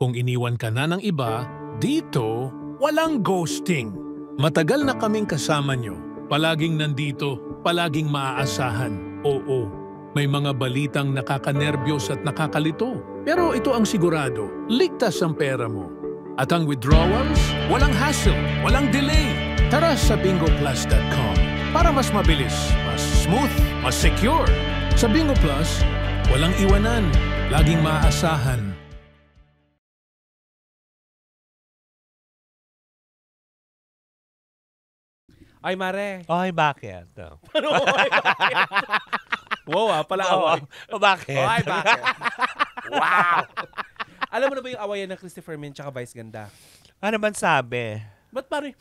Kung iniwan ka na ng iba, dito walang ghosting. Matagal na kaming kasama nyo. Palaging nandito, palaging maaasahan. Oo, may mga balitang nakakanerbiyos at nakakalito. Pero ito ang sigurado, ligtas ang pera mo. At ang withdrawals, walang hassle, walang delay. Tara sa bingoplus.com para mas mabilis, mas smooth, mas secure. Sa Bingo Plus, walang iwanan, laging maaasahan. Ay, Mare. Ay, bakit? Ano? Ay, bakit? Wow, pala away. Bakit? Ay, bakit? Wow! Alam mo na ba yung awayan ng Christopher Min tsaka Vice Ganda? Ano man sabi? Ba't pare?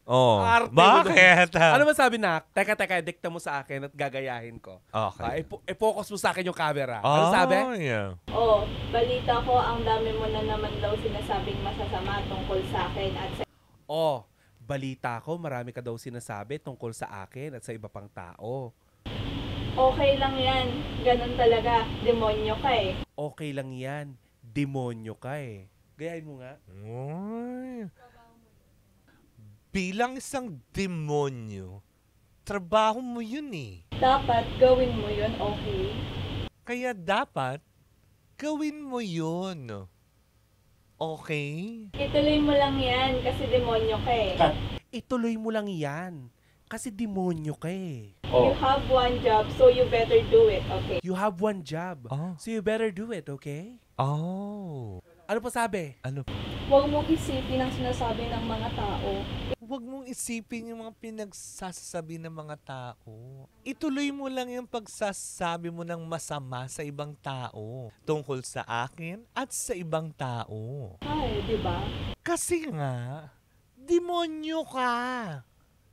Oh, Arte bakit? Ano man sabi na, teka, dikta mo sa akin at gagayahin ko. Okay. I-focus mo sa akin yung camera. Ano sabi? Yeah. Balita ko ang dami mo na naman daw sinasabing masasama tungkol sa akin at sa... Balita ko marami ka daw sinasabi tungkol sa akin at sa iba pang tao. Okay lang yan. Ganun talaga. Demonyo ka eh. Okay lang yan. Demonyo ka eh. Gayahin mo nga. Ay. Bilang isang demonyo, trabaho mo yun eh. Dapat gawin mo yun, okay? Kaya dapat gawin mo yun. Okay? Ituloy mo lang yan kasi demonyo ka eh. Ituloy mo lang yan. Kasi demonyo ka eh. You have one job so you better do it, okay? You have one job. So you better do it, okay? Ano pa sabi? Ano? Huwag mong isipin ang sinasabi ng mga tao. Huwag mong isipin yung mga pinagsasabi ng mga tao. Ituloy mo lang yung pagsasabi mo ng masama sa ibang tao tungkol sa akin at sa ibang tao. Ay, di ba? Kasi nga, demonyo ka.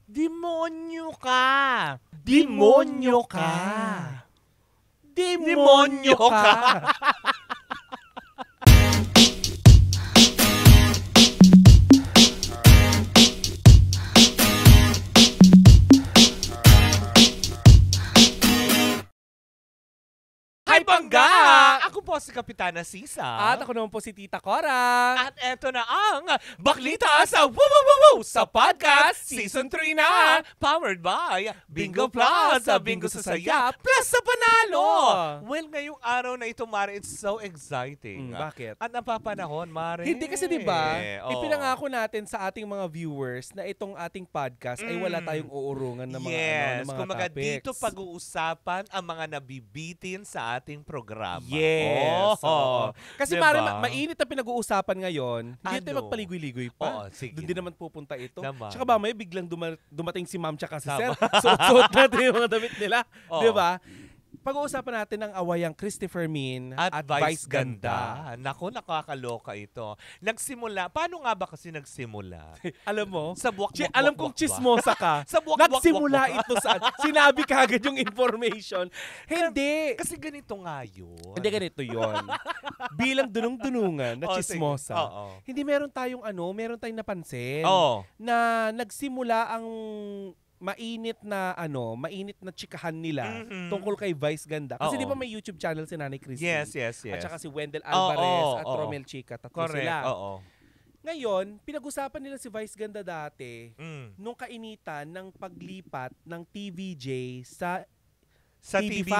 Demonyo ka. Demonyo ka. Demonyo ka. Hi, Bangga! Ako po si Kapitana Sisa. At ako naman po si Tita Cora. At eto na ang Baklita sa Woo sa podcast Season 3 na. Powered by Bingo Plus. Sa Bingo sa Saya plus sa Panalo. Well, ngayong araw na ito, Mare, it's so exciting. Bakit? At napapanahon, Mare. Hindi kasi diba, ipinangako natin sa ating mga viewers na itong ating podcast ay wala tayong uurungan ng mga, ng mga kumbaga topics. dito pag-uusapan ang mga nabibitin sa ating programa. Yes. Kasi diba? Mare, mainit na pinag-uusapan ngayon. Hindi tayo magpaligoy-ligoy pa. Sige. Doon din naman pupunta ito. Naman. Tsaka ba may biglang dumating si ma'am tsaka si sir. Suot natin yung mga damit nila. Diba? Pag-uusapan natin ang awayang Christopher Min at Vice Ganda. Naku, nakakaloka ito. Nagsimula, paano nga ba kasi nagsimula? Alam mo? Sa buwak-buwak. Alam kong chismosa ka. Sa buwak-buwak. Nagsimula ito sa... Sinabi ka agad yung information. Hindi. Kasi ganito nga yun. Hindi ganito yun. Bilang dunong-dunungan na chismosa, hindi meron tayong napansin na nagsimula ang mainit na chikahan nila tungkol kay Vice Ganda. Kasi di ba may YouTube channel si Nanay Christine? Yes. At saka si Wendell Alvarez at Romel Chica. Tatlo sila. Ngayon, pinag-usapan nila si Vice Ganda dati nung kainitan ng paglipat ng TVJ sa TV5.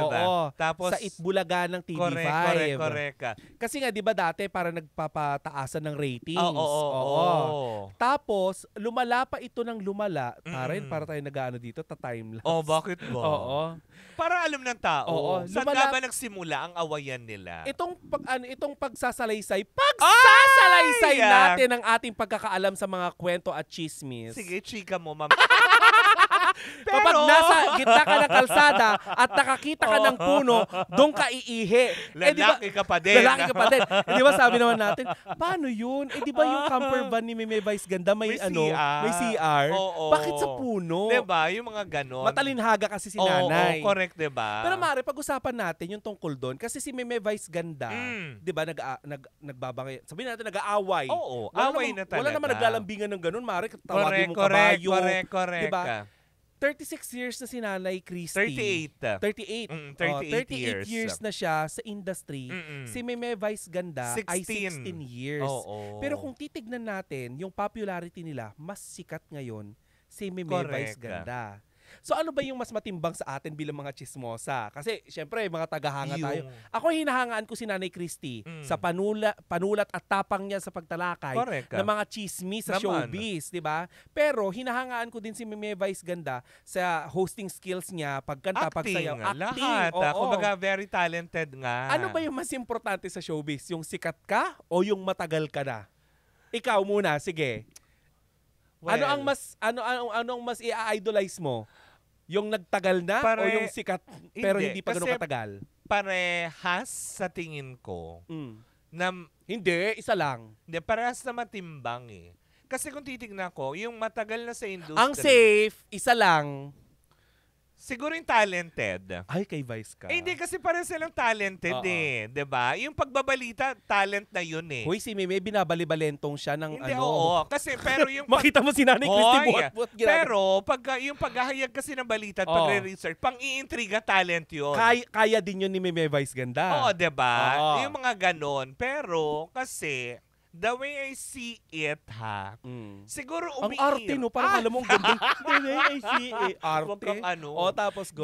Oo. Tapos, sa Itbulaga ng TV5. Correct. Kasi nga, di ba dati para nagpapataasan ng ratings. Oo. Tapos, lumala pa ito ng lumala. Para tayo nag-ano dito, ta-timelapse. Bakit ba? Oo. Para alam ng tao, saan lumala, ba nagsimula ang awayan nila? Itong pagsasalaysay natin ang ating pagkakaalam sa mga kwento at chismis. Sige, chika mo, ma'am. Kapag nasa gitna ka ng kalsada at nakakita ka ng puno, doon ka iihi. Lalaki ka pa din. Lalaki ka pa din. Di ba sabi naman natin, paano yun? Di ba yung camper van ni Meme Vice Ganda may CR? Bakit sa puno? Diba? Yung mga ganon. Matalinhaga kasi si nanay. Correct, diba? Pero Mare, pag-usapan natin yung tungkol doon. Kasi si Meme Vice Ganda, di ba, nagbabangay. Sabihin natin, nag-aaway. Away na talaga. Wala naman naglalambingan ng ganun, Mare. Tawagin mo kabayo. Correct. Diba? 36 years na si Nanay Christy. 38. 38. 38 years na siya sa industry. Si Meme Vice Ganda ay 16 years. Pero kung titignan natin, yung popularity nila, mas sikat ngayon si Meme Vice Ganda. So ano ba yung mas matimbang sa atin bilang mga chismosa? Kasi syempre mga tagahanga tayo. Ako hinahangaan ko si Nanay Christy sa panulat at tapang niya sa pagtalakay ng mga chismis sa showbiz, di ba? Pero hinahangaan ko din si Meme Vice Ganda sa hosting skills niya, pagkanta, pagsayaw, acting. Lahat. Kumbaga very talented nga. Ano ba yung mas importante sa showbiz? Yung sikat ka o yung matagal ka na? Ikaw muna, sige. Well, ano ang mas i-idolize mo? Yung nagtagal na o yung sikat pero hindi pa gano'ng katagal? Parehas sa tingin ko. Na, hindi, isa lang. Hindi, parehas na matimbang eh. Kasi kung titignan ko, yung matagal na sa industry. Ang safe, isa lang. Siguro yung talented. Ay, kay Vice ka. Hindi kasi parang silang talented eh. Diba? Yung pagbabalita, talent na yun eh. Hoy, si Meme, binabali-balentong siya ng hindi, oo. Kasi, pero yung... Makita mo si Nanay Christy buhat-buhat. Pero, yung paghahayag kasi ng balita at pagre-research, pang-iintriga talent yun. Kaya din yun ni Meme Vice Ganda. Oo, diba? Yung mga ganon. Pero, kasi... The way I see it, siguro umiiyak. Ang arte, no? Parang alam mong ganda. The way I see it. Arte. Tapos go.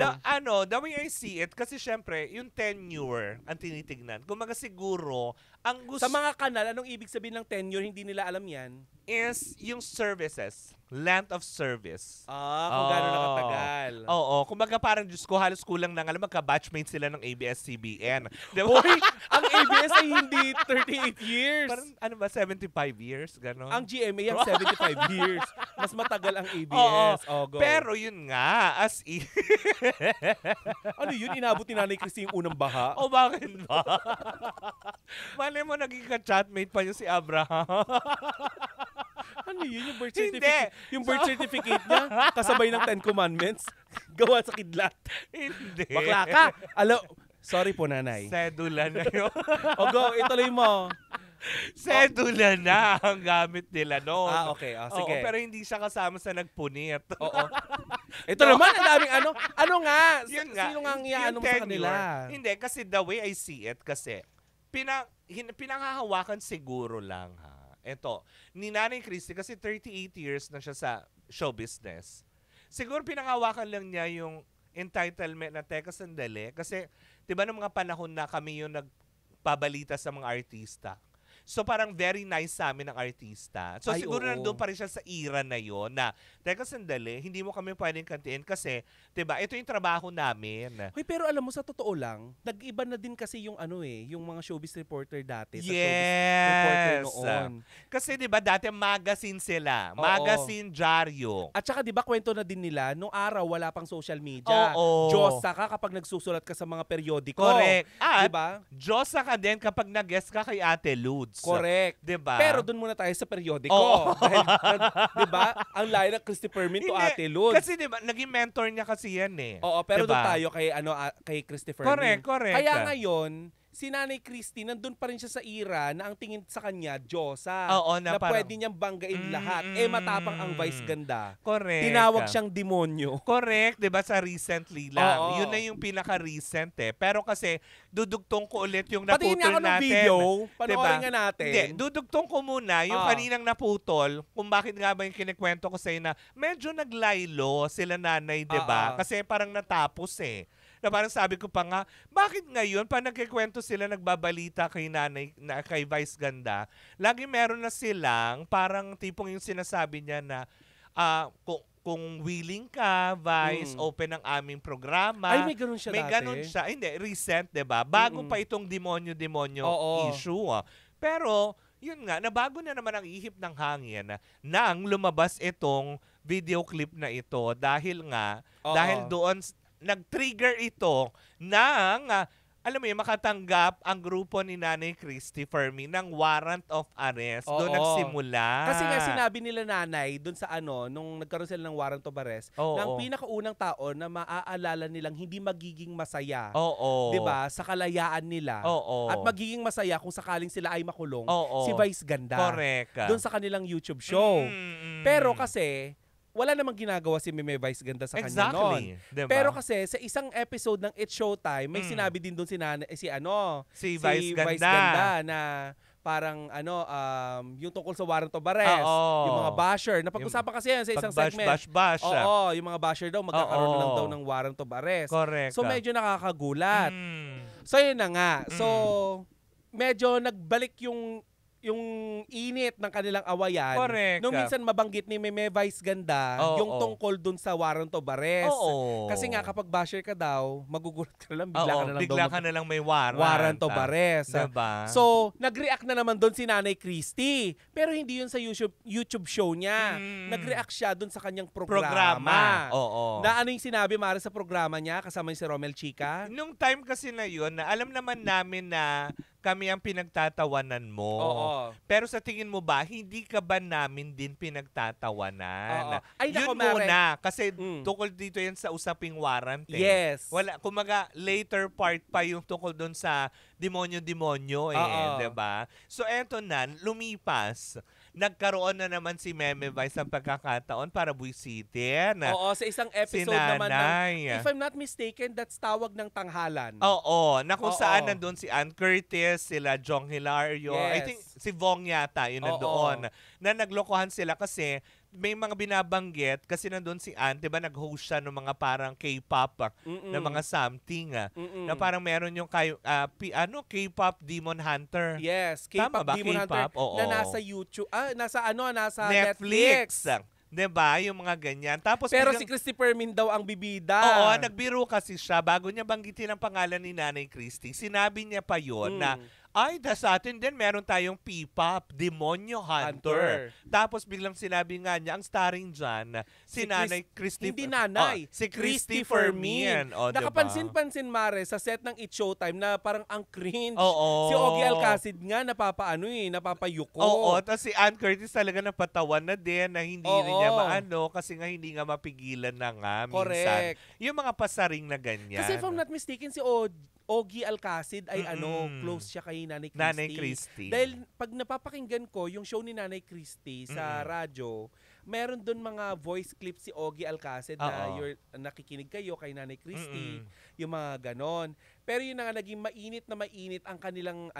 The way I see it, kasi syempre, yung tenure ang tinitignan. Kumaga siguro, ang gusto... Sa mga kanal, anong ibig sabihin ng tenure, hindi nila alam yan? Is yung services. Length of service. Kung gano'n nakatagal. Oo. Kumbaga parang, Diyos ko, halos kulang na nga lang magka-batchmate sila ng ABS-CBN. Diba? Hoy, ang ABS ay hindi 38 years. Parang, ano ba, 75 years? Ganon. Ang GMA yung 75 years. Mas matagal ang ABS. Go. Pero yun nga, as in... Ano yun? Inabot ni Nanay Christy yung unang baha? Bakit ba? Malay mo, naging ka-chatmate pa niya si Abraham. Ano yun? Yung birth certificate? Yung birth certificate niya, kasabay ng 10 Commandments, gawa sa kidlat. Hindi. Bakla ka. Sorry po, Nanay. Sedula na yun. Go, ituloy mo. Sedula na ang gamit nila noon. Okay. Sige. Pero hindi siya kasama sa nagpunit. Oo. Ito naman, ang daming ano. Ano nga? Yun nga. Sino nga ang iaano mo sa kanila? Hindi, kasi the way I see it, kasi pinanghahawakan siguro lang Ito, ni Nanay Christy, kasi 38 years na siya sa show business. Siguro pinanghawakan lang niya yung entitlement na teka sandali. Kasi, di ba nung mga panahon na kami yung nagpabalita sa mga artista. So parang very nice sa amin ng artista. So siguro nandun pa rin siya sa era na yon na, teka sandali, hindi mo kami pwedeng kantiin kasi, diba, ito yung trabaho namin. Hoy, pero alam mo, sa totoo lang, nag-iba na din kasi yung yung mga showbiz reporter dati. Sa showbiz reporter noon. Kasi diba, dati magazine sila. Magazine dyaryo. At saka diba, kwento na din nila, nung araw wala pang social media. Diyosa ka kapag nagsusulat ka sa mga periodiko. Correct. At diba? Diyosa ka din kapag nag-guest ka kay Ate Ludes. Correct. Diba? Pero doon muna tayo sa periodiko. Dahil, diba, ang layo na Christopher Min to Ate Ludes. Kasi diba, naging mentor niya kasi yan eh. Oo, pero diba? Doon tayo kay Christopher Min. Correct. Kaya ngayon, si Nanay Christy, nandun pa rin siya sa era na ang tingin sa kanya, Diyosa. Na parang, pwede niyang banggain lahat. Matapang ang Vice Ganda. Correct. Tinawag siyang demonyo. Correct, diba, sa recently lang. Yun na yung pinaka-recent eh. Pero kasi, dudugtong ko ulit yung naputol natin. Patingin nga ng video, panoorin nga natin. Hindi, dudugtong ko muna yung kaninang naputol, kung bakit nga ba yung kinikwento ko sa'yo na medyo naglaylo sila nanay, diba? Kasi parang natapos eh. Na parang sabi ko pa nga, bakit ngayon, pa nagkikwento sila, nagbabalita kay nanay, kay Vice Ganda, lagi meron na silang, parang tipong yung sinasabi niya na, kung willing ka, Vice, open ang aming programa. Ay, may ganun siya may dati? May ganun siya. Hindi, recent, diba? Bago pa itong demonyo-demonyo issue. Pero, yun nga, nabago na naman ang ihip ng hangin nang lumabas itong video clip na ito dahil doon nag-trigger ito ng, alam mo yun, makatanggap ang grupo ni Nanay Christy Fermi ng warrant of arrest. Doon nagsimula. Kasi nga sinabi nila Nanay, doon sa nung nagkaroon sila ng warrant of arrest, ng pinakaunang tao na maaalala nilang hindi magiging masaya. Diba? Sa kalayaan nila. At magiging masaya kung sakaling sila ay makulong. Si Vice Ganda. Correct. Doon sa kanilang YouTube show. Pero kasi, wala namang ginagawa si Meme Vice Ganda sa kanya Exactly. noon. Diba? Pero kasi sa isang episode ng It's Showtime, may sinabi din doon si Vice Vice Ganda. Ganda na parang yung tungkol sa warrant of arrest, yung mga basher. Napag-usapan kasi yan sa isang segment. Bash. Oo, yung mga basher daw magkakaroon lang daw ng warrant of arrest. Correct. So medyo nakakagulat. So yun na nga. So medyo nagbalik yung init ng kanilang awayan. Correct. Nung minsan mabanggit ni Meme Vice Ganda yung tungkol dun sa warrant of arrest. Kasi nga kapag basher ka daw, magugulat ka lang, bigla ka na lang may warrant of arrest. Diba? So, nag-react na naman doon si Nanay Christy. Pero hindi yun sa YouTube show niya. Nag-react siya doon sa kanyang programa. Oo. Na ano yung sinabi, Mara, sa programa niya kasama yung si Romel Chica? Nung time kasi na yun, na alam naman namin na kami ang pinagtatawanan mo. Oo. Pero sa tingin mo ba, hindi ka ba namin din pinagtatawanan? Oo. Ay, yun nako, Mare. muna. Kasi tungkol dito yan sa usaping warrant. Yes. Wala, kumaga, later part pa yung tungkol doon sa demonyo-demonyo diba? So eto na, lumipas. Nagkaroon na naman si Meme Vice ng pagkakataon para buwisitin. Oo, sa isang episode naman if I'm not mistaken, that's Tawag ng Tanghalan. Oo, na kung saan nandun si Ann Curtis, sila Jong Hilario, I think si Vong yata, yun nandoon, na naglokohan sila kasi may mga binabanggit kasi nandun si Ann, diba nag-host siya ng mga parang K-pop na mga something na parang meron yung K-pop Demon Hunter. Yes, K-pop Demon Hunter na nasa YouTube, nasa Netflix. Diba? Yung mga ganyan. Tapos pero si Christopher Min daw ang bibida. Oo, nagbiro kasi siya. Bago niya banggitin ang pangalan ni Nanay Christy, sinabi niya pa yon na, sa atin din meron tayong P-pop, Demonyo Hunter. Tapos biglang sinabi nga niya, ang starring dyan, si Nanay Christy. Hindi nanay. Si Christy Fermin. Nakapansin-pansin, Mare, sa set ng It's Showtime na parang ang cringe. Oo. Si Ogie Alcacid nga napapayuko. Oo, tapos si Ann Curtis talaga napatawan na din na hindi rin niya kasi nga hindi nga mapigilan na nga minsan. Correct. Yung mga pasaring na ganyan. Kasi if I'm not mistaken, si Ogie Alcacid ay close siya kay Nanay Christy. Dahil pag napapakinggan ko yung show ni Nanay Christy sa radyo, meron doon mga voice clips si Ogie Alcacid na nakikinig kayo kay Nanay Christy, yung mga ganon. Pero yun na nga naging mainit ang kanilang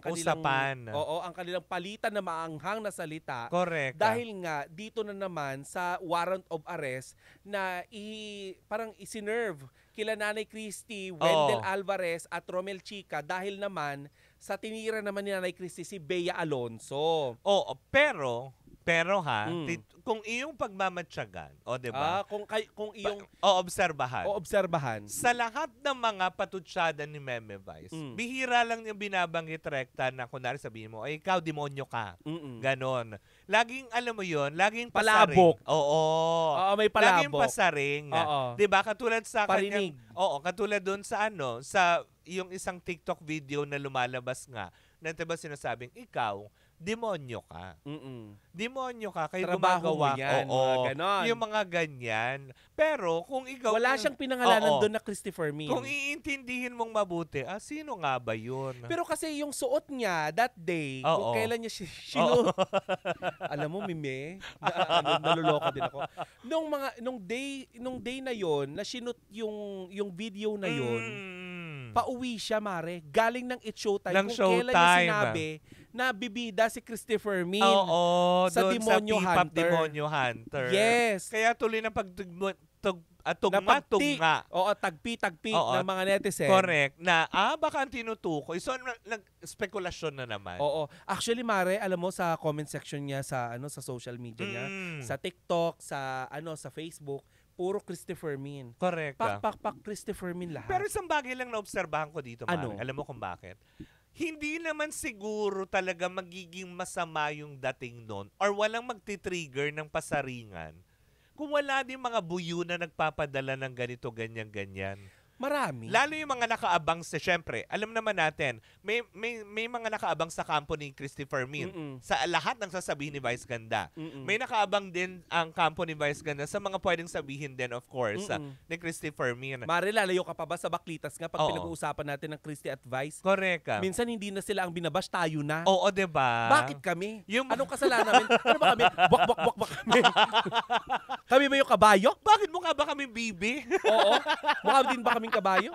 usapan. Oo, ang kanilang palitan na maanghang na salita. Correct. Dahil nga dito na naman sa warrant of arrest na parang isinerve kila Nanay Christy, Wendell Alvarez at Romel Chica dahil naman sa tinira naman ni Nanay Christy si Bea Alonso. Oo, pero kung iyong pagmamatyagan, diba? Kung iyong obserbahan. Sa lahat ng mga patutsyada ni Meme Vice, bihira lang yung binabanggit rekta na kunwari sabihin mo, ikaw demonyo ka. Ganon. Laging, alam mo yun, laging pasaring. Palabok. Oo, may palabok. Laging pasaring. Diba? Katulad sa parinig. Katulad dun sa sa yung isang TikTok video na lumalabas nga, na diba sinasabing, ikaw, demonyo ka. Demonyo ka, kayo gumagawa. Yan, mga ganon. Yung mga ganyan. Pero kung ikaw... Wala siyang pinangalanan doon na Christopher Min. Kung iintindihin mong mabuti, sino nga ba yun? Pero kasi yung suot niya that day, kung kailan niya alam mo, Mime, naluloko din ako. Nung day na yon, na sinut yung video na yon, pauwi siya, Mare, galing ng It's Showtime. Kailan niya sinabi na bibida si Christopher Min sa Demonyo Hunter. Demonyo Hunter. Yes. Kaya tuloy ng tugma. Oo, tagpi-tagpi ng mga netizen. Correct. Na, baka ang tinutukoy. So, nag-spekulasyon na naman. Oo. Actually, Mare, alam mo, sa comment section niya sa social media niya, sa TikTok, sa Facebook, puro Christopher Min. Correct. Pak Christopher Min lahat. Pero isang bagay lang naobserbahan ko dito, Mare. Alam mo kung bakit? Hindi naman siguro talaga magiging masama yung dating nun or walang magti-trigger ng pasaringan kung wala din mga buyo na nagpapadala ng ganito, ganyan. Marami. Lalo yung mga nakaabang sa, syempre, alam naman natin, may mga nakaabang sa kampo ni Christy Fermin. Sa lahat ng sasabihin ni Vice Ganda. May nakaabang din ang kampo ni Vice Ganda sa mga pwedeng sabihin din, of course, ni Christy Fermin. Mare, lalayo ka pa ba sa Baklitas nga pag pinag-uusapan natin ng Christy at Vice? Correct. Minsan hindi na sila ang binabash, tayo na. Oo, diba? Bakit kami? Anong kasalanan namin? Ano ba kami? Bwak kami. Kami ba yung kabayo? Bakit mukha ba kami bibi? Oo. Mukha din ba kaming kabayo?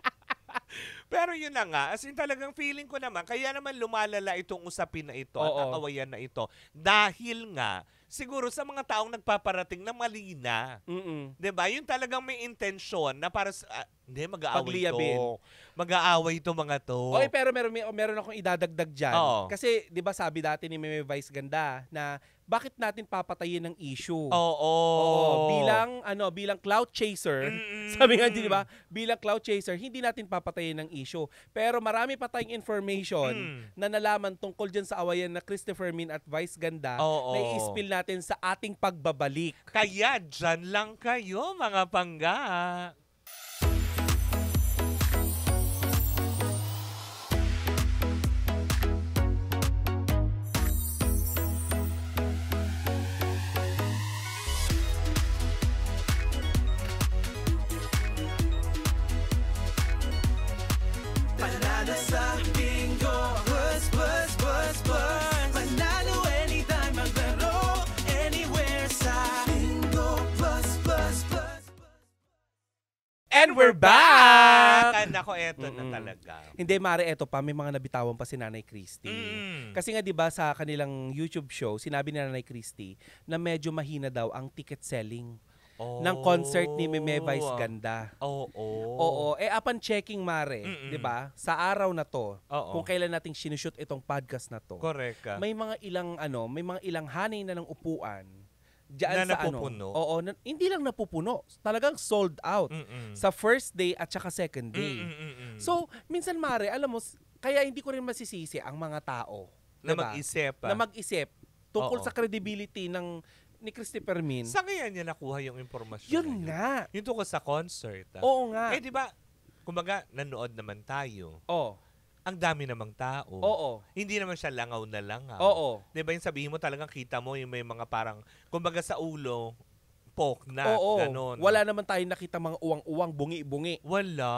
Pero yun na nga, as in talagang feeling ko naman, kaya naman lumalala itong usapin na ito at ang awayan na ito. Dahil nga, siguro sa mga taong nagpaparating na mali na. Diba? Yung talagang may intensyon na para hindi, mag-aaway to. Mag-aaway to mga to. Okay, pero meron akong idadagdag dyan. Kasi, di ba sabi dati ni Meme Vice Ganda na bakit natin papatayin ng issue? Bilang clout chaser, sabi nga di ba? Bilang clout chaser, hindi natin papatayin ng issue. Pero marami pa tayong information na nalaman tungkol dyan sa awayan na Christopher Min at Vice Ganda na i-spill natin sa ating pagbabalik. Kaya dyan lang kayo, mga pangga. And we're back! Nako, eto na talaga. Hindi, Mare, eto pa. May mga nabitawan pa si Nanay Christy. Kasi nga, di ba, sa kanilang YouTube show, sinabi ni Nanay Christy na medyo mahina daw ang ticket selling ng concert ni Meme Vice Ganda. Oo. Upon checking, Mare, di ba, sa araw na to, kung kailan nating sinushoot itong podcast na to, correct. may mga ilang hanay na ng upuan diyan na sa napupuno. Hindi lang napupuno. Talagang sold out. Sa first day at saka second day. So, minsan, Mare, alam mo, kaya hindi ko rin masisisi ang mga tao. Na diba? mag-isip tungkol sa credibility ni Christy Fermin. Saan kaya niya nakuha yung impormasyon? Yun nga. Yung tungkol sa concert. Oo nga. Di ba, kumbaga, nanood naman tayo. Ang dami namang tao. Hindi naman siya langaw na langaw. Di ba yung sabihin mo talagang kita mo yung may mga parang, kumbaga sa ulo, poke na, ganon. Wala naman tayo nakita mga uwang-uwang, bungi-bungi. Wala.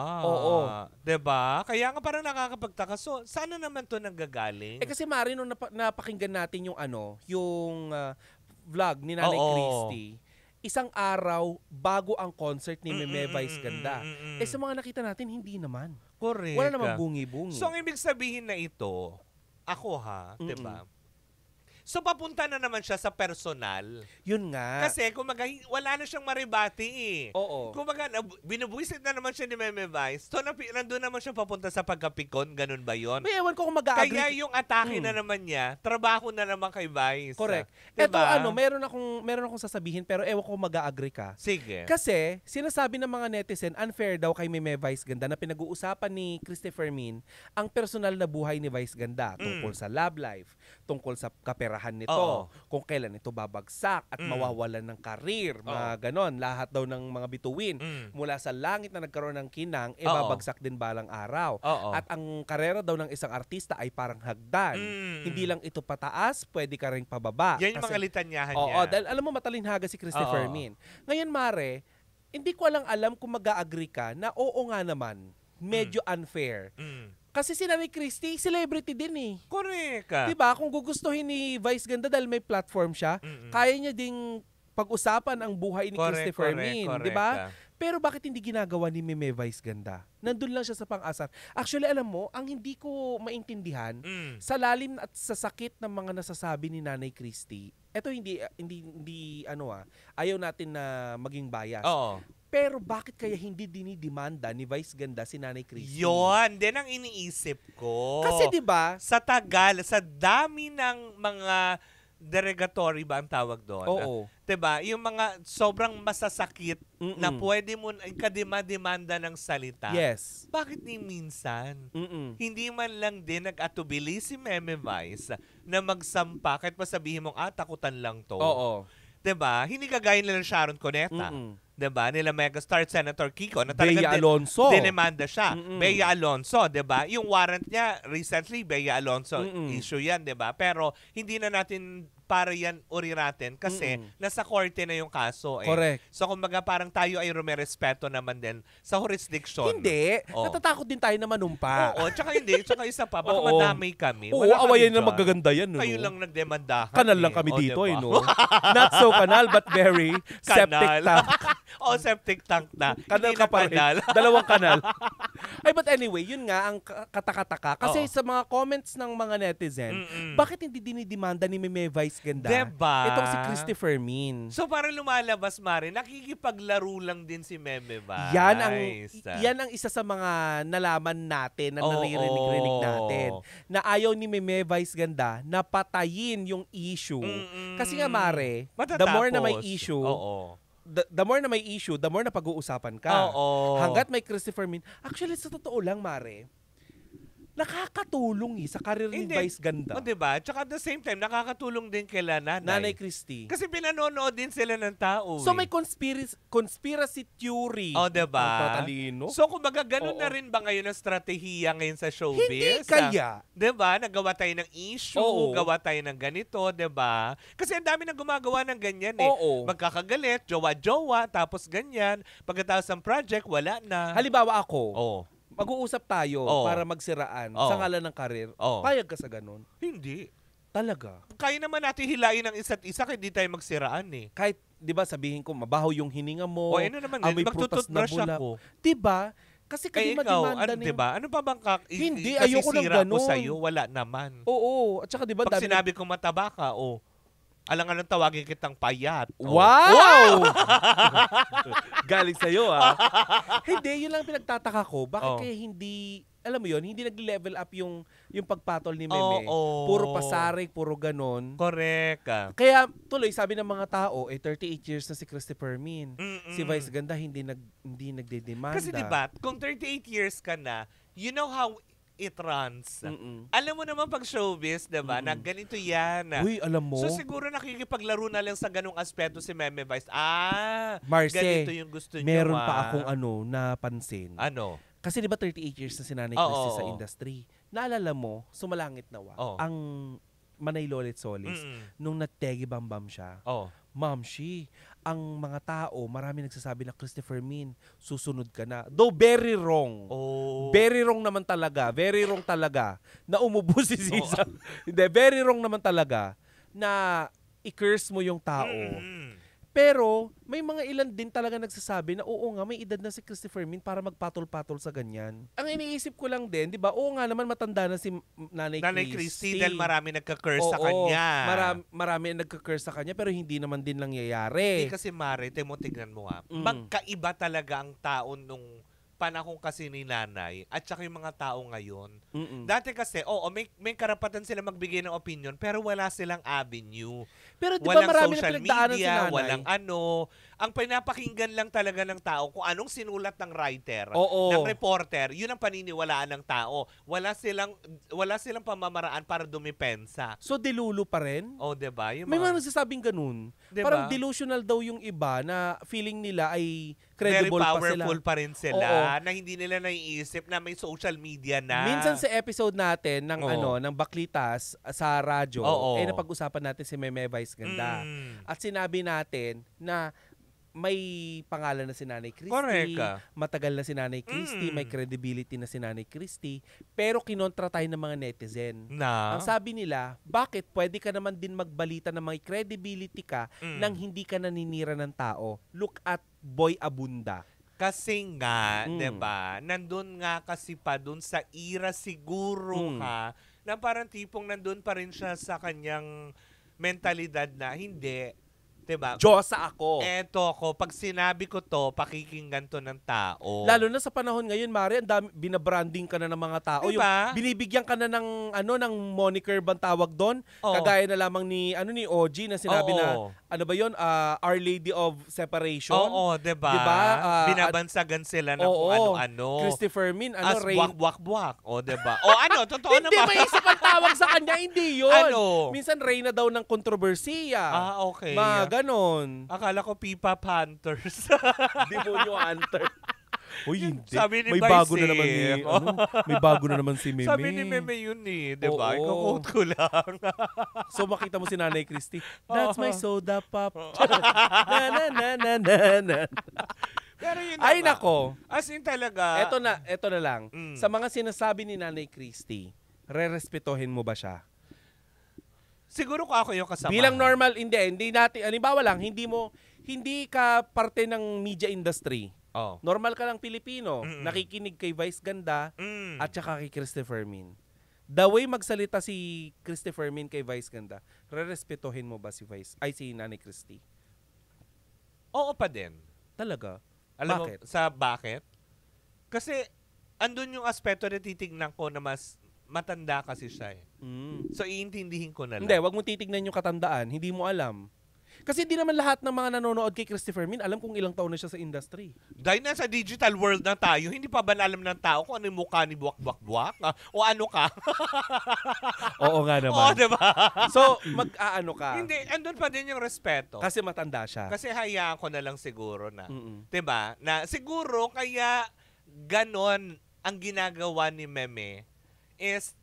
Di ba? Kaya nga parang nakakapagtaka. So, sana naman to nanggagaling? Kasi Mari, nung napakinggan natin yung vlog ni Nanay Christy, isang araw bago ang concert ni Meme Vice Ganda. Sa mga nakita natin, hindi naman. Correct. Wala namang bungi-bungi. So, ang ibig sabihin na ito, ako di ba? So, papunta na naman siya sa personal. Yun nga. Kasi, kumbaga, wala na siyang maribati Kumbaga, binubuisit na naman siya ni Meme Vice. So, nandun naman siya papunta sa pagkapikon. Ganun ba yun? May ewan ko kung mag-agree. Kaya yung atake na naman niya, trabaho na naman kay Vice. Correct. Diba? Ito, meron akong sasabihin, pero ewan ko mag-agree ka. Sige. Kasi, sinasabi ng mga netizen, unfair daw kay Meme Vice Ganda na pinag-uusapan ni Christopher Min ang personal na buhay ni Vice Ganda tungkol sa love life, tungkol sa kaperahan nito, kung kailan ito babagsak at mawawalan ng karir, mga ganon. Lahat daw ng mga bituin mula sa langit na nagkaroon ng kinang, babagsak din balang araw. At ang karera daw ng isang artista ay parang hagdan. Hindi lang ito pataas, pwede ka rin pababa. Yan yung mga litanyahan niya. Dahil alam mo, matalinhaga si Christopher Min. Ngayon, Mare, hindi ko lang alam kung mag-a-agree ka na oo nga naman, medyo unfair. Kasi si Nanay Christy, celebrity din eh. Correct. Diba? Kung gugustuhin ni Vice Ganda dahil may platform siya, kaya niya ding pag-usapan ang buhay ni Christopher Min. Diba? Pero bakit hindi ginagawa ni Meme Vice Ganda? Nandun lang siya sa pang-asar. Actually, alam mo, ang hindi ko maintindihan, sa lalim at sa sakit ng mga nasasabi ni Nanay Christy, eto hindi ayaw natin na maging bias. Pero bakit kaya hindi dinidemanda ni Vice Ganda si Nanay Christy? Yun, din ang iniisip ko. Kasi 'di ba, sa tagal, sa dami ng mga derogatory ba ang tawag doon? 'Di ba? Yung mga sobrang masasakit na pwede mo ikademanda ng salita. Yes. Bakit ni minsan? Hindi man lang din nag-atubili si Meme Vice na magsampa kahit masabihin mong takutan lang to. 'Di ba? Hindi kagaya nila Sharon Cuneta. 'Diba? Nila megastar Senator Kiko na Bea talagang Alonso. dinemanda siya. Bea Alonso, 'di ba? Yung warrant niya recently Bea Alonso issue 'yan, 'di ba? Pero hindi na natin para yan uriratin kasi nasa korte na yung kaso eh. Correct. So kumbaga parang tayo ay rumerespeto naman din sa jurisdiction. Hindi. Natatakot din tayo na manumpa. Oo, tsaka hindi. Tsaka isa pa, baka Oo. madamay kami. Oo, Wala awayan kami na dyan. magaganda yan. No? Kayo lang nagdemandahan. Kanal lang kami O, dito diba? eh, no? Not so kanal, but very septic Kanal. tank. O, septic tank na. Kanal Hindi ka na pa rin. kanal. Dalawang kanal. Ay, but anyway, yun nga ang katakataka. Kasi Oo. sa mga comments ng mga netizen, bakit hindi dinidemanda ni Meme Vice Ganda? Diba? Itong si Christopher Min. So parang lumalabas, Mari, nakikipaglaro lang din si Meme Vice. Yan ang isa sa mga nalaman natin na naririnig-rinig natin. Na ayaw ni Meme Vice Ganda na patayin yung issue. Kasi nga, Mare, the more na may issue, the more na may issue, the more na pag-uusapan ka. Hanggat may Christopher Min. Actually, sa totoo lang, Mare, nakakatulong sa career ni Vice Ganda. O, diba? Tsaka at the same time, nakakatulong din kila Nanay Christie. Kasi pinanonood din sila ng tao. So may conspiracy theory. O, diba? Ang tatalino. So, kumbaga, ganun na rin ba ngayon ang strategiya ngayon sa showbiz? Hindi kaya. Diba? Nagawa tayo ng issue, gawa tayo ng ganito, diba? Kasi ang dami na gumagawa ng ganyan eh. Magkakagalit, jowa-jowa, tapos ganyan. Pagkatapos ng project, wala na. Halimbawa ako, mag-uusap tayo para magsiraan sa ngalan ng karir. Payag ka sa ganun? Hindi. Talaga. Kaya naman natin hilain ng isa't isa kaya di tayo magsiraan eh. Kahit, di ba, sabihin ko, mabaho yung hininga mo, ano naman amoy prutas na magtututbrush bulak. ako. Di ba? Kasi kayo madimanda ano, diba? Ano pa bang Hindi, ayoko ng kasisira ko ganun. sa'yo? Wala naman. Oo. At saka, di ba, pag sinabi kong mataba ka, alang anong tawagin kitang payat. Wow! Galing sa'yo, Hindi, yun lang pinagtataka ko. Bakit kaya hindi, alam mo yun, hindi nag-level up yung pagpatol ni Meme. Puro pasarig, puro ganon. Correct. Kaya tuloy, sabi ng mga tao, 38 years na si Christopher Min. Si Vice Ganda hindi nagdedemanda. Kasi diba, kung 38 years ka na, you know how it runs. Alam mo naman pag showbiz, diba, na ganito yan. Uy, alam mo. So siguro nakikipaglaro na lang sa ganung aspeto si Meme Vice. Marce, ganito yung gusto niyo. Meron pa akong napansin. Ano? Kasi di ba 38 years na si Nanay Christie sa industry. Naalala mo, sumalangit nawa, ang Manay Lolit Solis, nung nategi bambam siya. Mamshi, ang mga tao, marami nagsasabi na Christopher Min, susunod ka na. Though very wrong. Very wrong naman talaga. Very wrong talaga. Na umubo si Ziza. Hindi, very wrong naman talaga na i-curse mo yung tao. Pero, may mga ilan din talaga nagsasabi na oo nga, may edad na si Christopher Min para magpatol-patol sa ganyan. Ang iniisip ko lang din, di ba, oo nga naman matanda na si Nanay Christie. Dahil marami nagka-curse sa kanya. Marami nagka-curse sa kanya, pero hindi naman din nangyayari. Hindi kasi, Mare, tignan mo magkaiba talaga ang tao nung panahon kasi ni Nanay at saka yung mga tao ngayon. Dati kasi, may karapatan sila magbigay ng opinion pero wala silang avenue. Pero di ba walang marami social na pinagdaanan media, si Nanay? walang ang pinapakinggan lang talaga ng tao kung anong sinulat ng writer, ng reporter, yun ang paniniwalaan ng tao. Wala silang pamamaraan para dumipensa. So dilulu pa rin? Diba? May mga nagsasabing ganun. Diba? Parang delusional daw yung iba na feeling nila ay credible pa sila. Very powerful pa rin sila na hindi nila naiisip na may social media na. Minsan sa episode natin ng ng Baklitas sa radyo, napag-usapan natin si Meme Vice Ganda. At sinabi natin na may pangalan na si Nanay Christie, matagal na si Nanay Christie, may credibility na si Nanay Christie, pero kinontra tayo ng mga netizen. Ang sabi nila, bakit pwede ka naman din magbalita na may credibility ka nang hindi ka naninira ng tao? Look at Boy Abunda. Kasi nga, 'di ba? Nandun nga kasi pa dun sa era siguro na parang tipong nandun pa rin siya sa kanyang mentalidad na hindi, 'di ba? Diyosa ako. Eto ako, pag sinabi ko to, pakikinggan to ng tao. Lalo na sa panahon ngayon, Mari, ang dami, binabranding ka na ng mga tao. Diba? Yung binibigyan ka na ng ng moniker bang tawag doon? Kagaya na lamang ni OG na sinabi na Our Lady of Separation. Diba? Diba? Binabansagan sila ng kung ano-ano. Christopher Min, As buwak-buwak. Diba? Totoo naman. Hindi, may isip ang tawag sa kanya. Hindi yun. Ano? Minsan, reyna daw ng kontrobersiya. Okay. Mga ganon. Akala ko P-Pop Hunters. Demonyo Hunter. Uy, hindi. Sabi ni may Vice bago na naman may bago na naman si Meme. Sabi ni Meme yun di ba? Oo. Iko-quote ko lang. So makita mo si Nanay Christy, that's my soda pop. na na na na na. Pero yun Ay na nga. nako. As in talaga. Eto na lang. Mm. Sa mga sinasabi ni Nanay Christy, re-respetuhin mo ba siya? Siguro ko ako yung kasama. Bilang normal, hindi natin, halimbawa lang, hindi ka parte ng media industry. Oh. Normal ka lang Pilipino, nakikinig kay Vice Ganda Mm. at saka kay Christopher Min. The way magsalita si Christopher Min kay Vice Ganda, re-respetuhin mo ba si Nanay Christy? Oo pa din. Talaga? Alam Bakit? mo sa bakit? Kasi andun yung aspeto na titignan ko na mas matanda kasi siya eh. So iintindihin ko na lang. Hindi, wag mo titignan yung katandaan, hindi mo alam. Kasi di naman lahat ng mga nanonood kay Christopher Min alam kung ilang taon na siya sa industry. Dahil nasa digital world na tayo, hindi pa ba alam ng tao kung ano yung mukha ni Buwak-Buwak-Buwak? O ano ka? Oo nga naman. Oo, diba? So, mag-aano ka? Hindi, andun pa din yung respeto. Kasi matanda siya. Kasi hayaan ko na lang siguro na. Mm-mm. 'Di ba? Na siguro kaya ganon ang ginagawa ni Meme is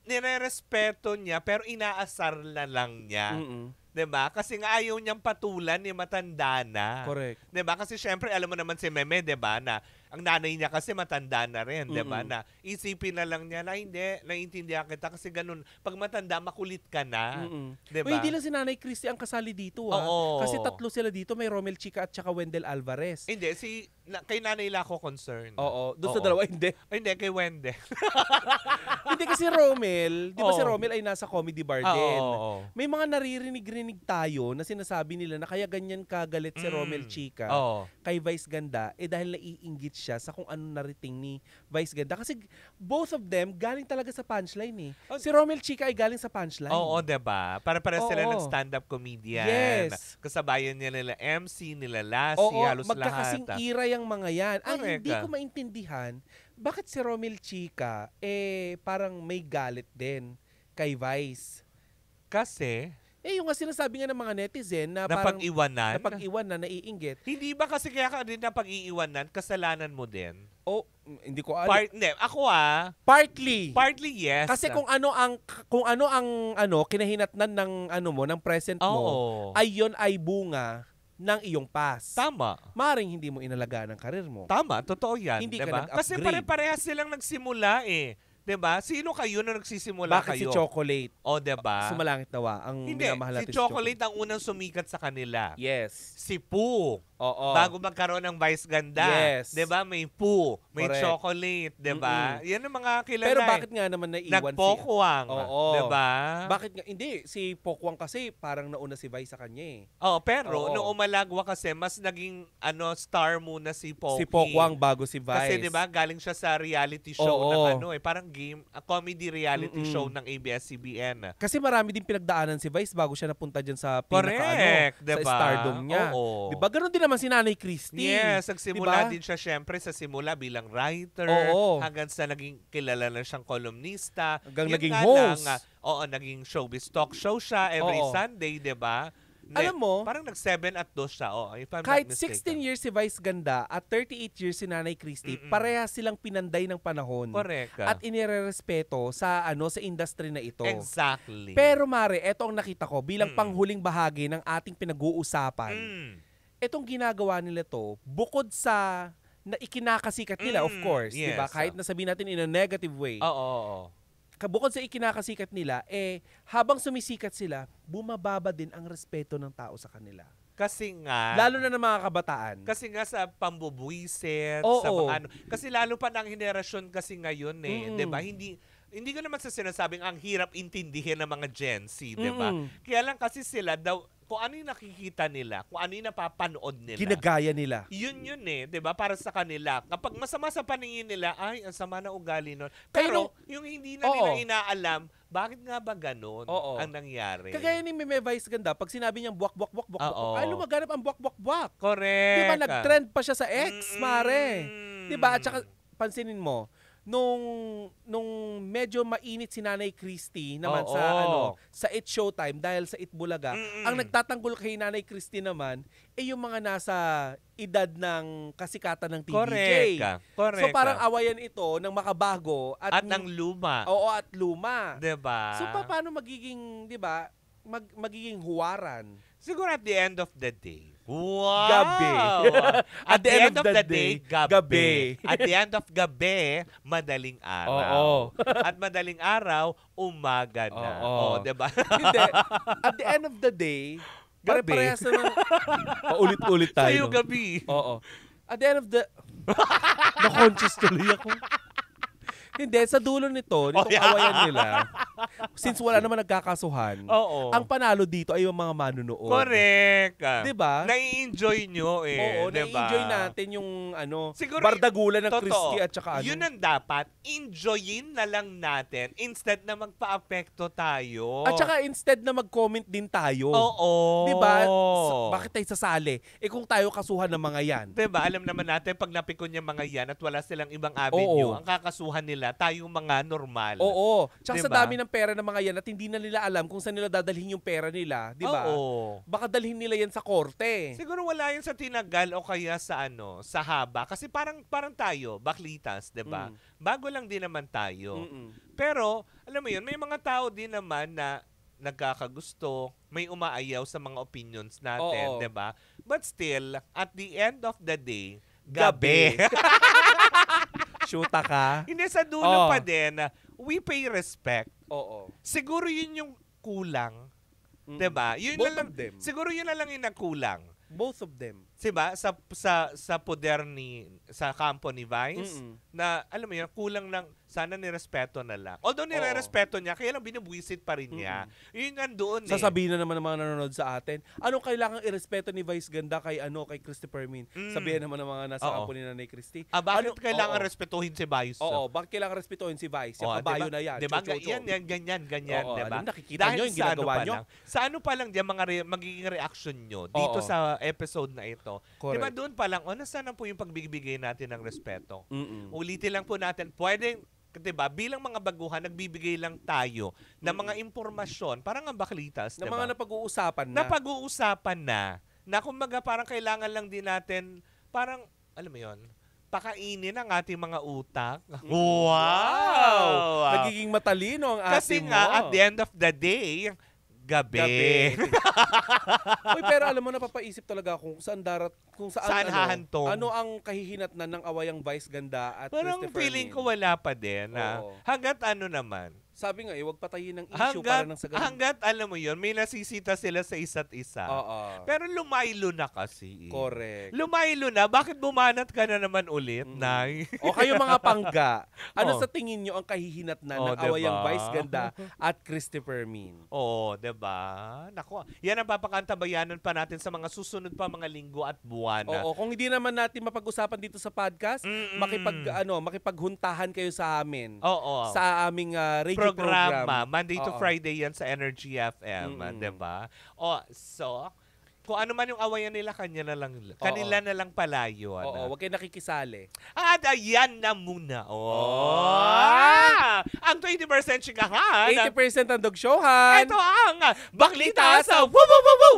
nire-respeto niya pero inaasar na lang niya. Mm-mm. 'Di ba? Kasi nga ayaw niyang patulan ni matanda na. Correct. 'Di ba? Kasi syempre alam mo naman si Meme, 'di ba, na ang nanay niya kasi matanda na rin, 'di ba? Na isipin na lang niya na hindi, naiintindihan kita kasi ganun. Pag matanda makulit ka na. 'Di ba? Uy, hindi lang si Nanay Christy ang kasali dito Oo. Kasi tatlo sila dito, may Romel Chica at saka Wendell Alvarez. Hindi, kay nanay lang ako concerned. Oo, doon sa dalawa hindi. Ay, hindi, kay Wende. Hindi kasi Romel, 'di ba si Oo. Romel ay nasa comedy bar din. Oo. May mga naririnig-rinig tayo na sinasabi nila na kaya ganyan kagalit si Romel Chica Oo. kay Vice Ganda dahil naiinggit siya sa kung ano narating ni Vice Ganda. Kasi both of them galing talaga sa punchline eh. Si Romel Chica ay galing sa punchline. Oo, 'di ba? Para sila Oo. ng stand-up comedian. Yes. Kasabayan niya nila MC, nila Lassie, Oo, halos magkakasing lahat. ira yung mga yan. Ang Correct hindi ka. ko maintindihan, bakit si Romel Chica parang may galit din kay Vice? Kasi Yung nga sinasabi nga ng mga netizen na parang napag-iwanan. napag-iwan na naiinggit. Hindi ba kasi kaya ka din napag-iiwanan, kasalanan mo din? Hindi ko alam. Hindi, ako Partly yes. kasi kung ano ang kinahinatnan ng ng present mo, Oo. ay yon ay bunga ng iyong past. Tama. Maring hindi mo inalagaan ang karir mo. Tama, totoo yan. Hindi ka diba? nag-upgrade. Kasi pare-parehas silang nagsimula eh. 'Di ba? Sino kayo na nagsisimula Bakit si kayo? Chocolate? O, 'di ba? Sumalangit nawa ang Hindi, minamahal si natin Chocolate ang unang sumikat sa kanila. Yes. Si Poo. Oo. Bago magkaroon ng Vice Ganda. Yes. 'Di ba? May Poo, may Correct. Chocolate, 'di ba? Yan ang mga kilala. Pero bakit nga naman naiwan nagpokwang, Oo. 'di ba? Bakit nga hindi si Pokwang kasi parang nauna si Vice sa kanya eh. Oh, pero Oo. nung umalagwa kasi mas naging star muna si Poki. Si Pokwang bago si Vice. Kasi 'di ba galing siya sa reality show Oo. ng parang comedy reality show ng ABS-CBN. Kasi marami din pinagdaanan si Vice bago siya napunta diyan sa Correct, sa diba? stardom niya. Oo. 'Di ba? Ganoon din naman si Nanay Christy. Yes, nagsimula Diba? din siya syempre sa simula bilang writer Oo. hanggang sa naging kilala na siyang columnista. Hanggang Yun naging nga host. lang, naging showbiz talk show siya every Oo. Sunday, 'di ba? Alam mo, parang nag-7 at 2 siya. If I'm kahit not mistaken. 16 years si Vice Ganda at 38 years si Nanay Christy, parehas silang pinanday ng panahon. Correct. At inirerespeto sa sa industry na ito. Exactly. Pero Mare, eto ang nakita ko bilang panghuling bahagi ng ating pinag-uusapan. Etong ginagawa nila to, bukod sa na ikinakasikat nila, of course, yes. 'di ba? Kahit nasabihin natin in a negative way. Oo. Bukod sa ikinakasikat nila, habang sumisikat sila, bumababa din ang respeto ng tao sa kanila. Kasi nga Lalo na ng mga kabataan. Kasi nga sa pambubuisit, Oo. sa mga kasi lalo pa ng henerasyon kasi ngayon 'di ba? Hindi ko naman sa sinasabing ang hirap intindihin ng mga Gen Z, 'di ba? Kaya lang kasi sila daw kung ano yung nakikita nila, kung ano yung napapanood nila. Ginagaya nila. Yun 'di ba? Para sa kanila. Kapag masama sa paningin nila, ay, ang sama na ugali nun. Pero yung hindi na nila inaalam, bakit nga ba ganun ang nangyari? Kagaya ni Meme Vice Ganda, pag sinabi niyang buwak, ay lumaganap ang buwak. Correct. Di ba nag-trend pa siya sa X, Mare? Di ba? At saka, pansinin mo, nung medyo mainit si Nanay Christy naman sa It Showtime dahil sa It Bulaga, ang nagtatanggol kay Nanay Christy naman yung mga nasa edad ng kasikatan ng TVJ. Correct. So parang awayan ito ng makabago at ng luma. Oo, at luma. 'Di ba? So paano magiging, 'di ba? Magiging huwaran. Siguro at the end of the day. Wow! Gabi. At the end of the day, gabi. At the end of gabi, madaling araw. Oo. At madaling araw, umaga na. Oo. Diba? Hindi. At the end of the day, Gabi. pare-parehas naman. Paulit-ulit tayo. Sa'yo gabi. Oo. At the end of the... Na-conscious tuloy ako. Hindi, sa dulo nitong awayan nila, since wala naman nagkakasuhan, ang panalo dito ay yung mga manunood. Correct. Diba? Nai-enjoy nyo Oo, diba? nai-enjoy natin yung siguro, bardagulan ng totoo, Christy at saka yun ang dapat, enjoyin na lang natin instead na magpa-apekto tayo. At saka instead na mag-comment din tayo. Oo. Diba? Bakit tayo sasali? Kung tayo kasuhan ng mga yan. Diba? Alam naman natin, pag napikon yung mga yan at wala silang ibang avenue, ang kakasuhan nila, tayong mga normal. Oo. Tsaka diba? sa dami ng pera ng mga yan at hindi na nila alam kung saan nila dadalhin yung pera nila. Diba? Oo. Baka dalhin nila yan sa korte. Siguro wala yan sa tinagal o kaya sa sa haba. Kasi parang tayo, baklitas, diba? Bago lang din naman tayo. Pero, alam mo yun, may mga tao din naman na nagkakagusto, may umaayaw sa mga opinions natin, diba? But still, at the end of the day, gabi. Shoota ka? Hindi, sa dulo pa din, we pay respect. Oo. Siguro yun yung kulang. Diba? Yun Both lang, of them. siguro yun na lang yung nagkulang. Both of them. Diba? Sa poder sa kampo ni Vice, na alam mo yun, kulang ng sana nirespeto na lang. Although nirespeto niya, kaya lang binubuisit pa rin niya. Yun nandoon Sasabihin na naman ng mga nanonood sa atin, anong kailangang irespeto ni Vice Ganda kay Christopher Min? Sabihin naman ng mga nasa kampo ni Nanay Christy. Bakit kailangan respetuhin si Vice? Bakit kailangan respetuhin si Vice? Yung kabayo na yan. Diba? Ganyan. Diba? Nakikita nyo yung ginagawa nyo? Sa ano pa lang diyan magiging reaction nyo dito sa episode na ito. Correct. Diba doon pa lang, nasaan po yung pagbibigay natin ng respeto? Ulitin lang po natin, pwedeng, diba, bilang mga baguhan, nagbibigay lang tayo ng mga impormasyon, parang ang baklitas, na diba? mga napag-uusapan na. Napag-uusapan na kumbaga parang kailangan lang din natin, parang, alam mo yon, pakainin ang ating mga utak. Wow! Nagiging matalino ang ating Kasi nga, at the end of the day, gabi. Uy, pero alam mo, napapaisip talaga kung saan saan hahantong. Ano ang kahihinatnan ng awayang Vice Ganda at parang Christopher feeling Min? ko wala pa din. Hanggat ano naman. Sabi nga huwag patayin ng issue para nang sa ganun. Hanggat alam mo yun, may nasisita sila sa isa't isa. Pero lumaylo na kasi. Correct. Lumaylo na. Bakit bumanat ka na naman ulit, Nay? O kayo mga pangga, ano sa tingin nyo ang kahihinatnan ng awayang Vice Ganda at Christopher Min? Diba? Naku, yan ang papakantabayanan pa natin sa mga susunod pa mga linggo at buwan. Kung hindi naman natin mapag-usapan dito sa podcast, makipaghuntahan kayo sa amin. Sa aming radio programa. Monday to Friday yan sa Energy FM, diba? So, kung ano man yung awayan nila, kanila na lang palayo. Huwag kayo nakikisali. At ayan na muna. Ang 20% chikahan. 80% ang dog-showhan. Ito ang Baklita sa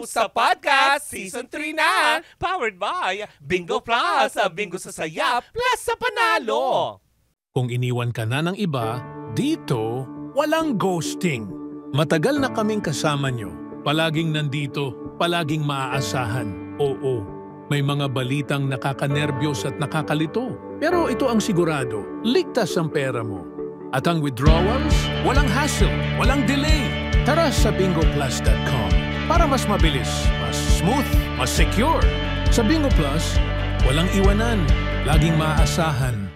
sa Podcast Season 3 na. Powered by Bingo Plus. Bingo sa saya plus sa panalo. Kung iniwan ka na ng iba, dito walang ghosting. Matagal na kaming kasama nyo. Palaging nandito, palaging maaasahan. Oo, may mga balitang nakakanerbiyos at nakakalito. Pero ito ang sigurado, ligtas ang pera mo. At ang withdrawals, walang hassle, walang delay. Tara sa bingoplus.com para mas mabilis, mas smooth, mas secure. Sa Bingo Plus, walang iwanan, laging maaasahan.